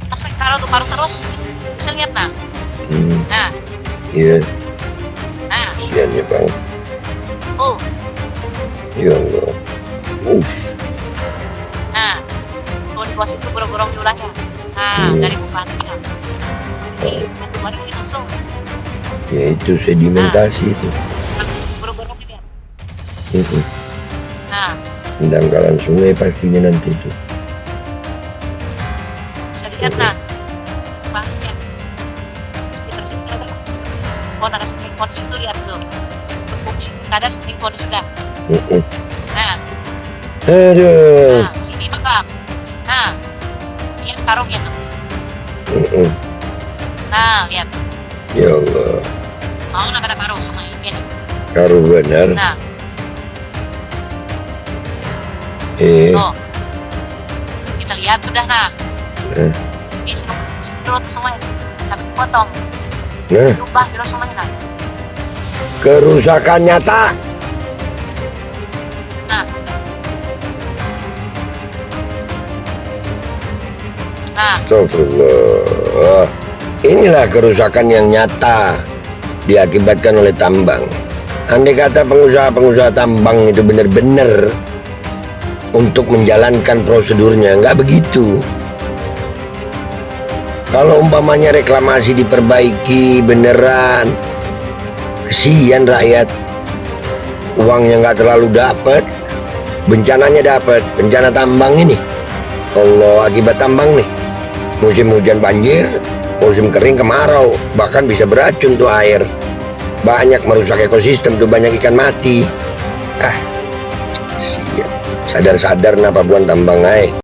Langsung taruh tuh paru terus. Bisa lihat nah. Nah, Iya, nah. kasihan ya bang. Oh, Ya Allah. nah. Tuh di bawah situ gorong-gorong di ulahnya. Nah, dari bukanya. Ini itu baru ini langsung. Ya itu sedimentasi itu. Gorong-gorong ini. Itu Nah, pendangkalan sungai pastinya nanti itu. bisa dilihat nah. Banyak. Bersih ada. Oh, ada spring pond situ lihat tuh. Fungsi ada spring pond sudah. Nah, Aduh. nah, sini makam. Nah, lihat karungnya tuh. Nah, lihat. Ya Allah. Mau lah pada paruh semua ini. Karu benar. Nah, oh, kita lihat sudah nah. Ini sudah semuanya. Tapi potong. Nah, Lupa terus semuanya nah. kerusakan nyata. Nah, nah, Astagfirullah. Inilah kerusakan yang nyata diakibatkan oleh tambang. Andai kata pengusaha-pengusaha tambang itu benar-benar untuk menjalankan prosedurnya, nggak begitu. Kalau umpamanya reklamasi diperbaiki beneran, kesian rakyat, uangnya nggak terlalu dapat, bencananya dapat, bencana tambang ini. Allah, akibat tambang nih, musim hujan banjir, musim kering kemarau, bahkan bisa beracun tuh air. Banyak merusak ekosistem tuh, banyak ikan mati. Sian, sadar-sadar napa buan tambang ay.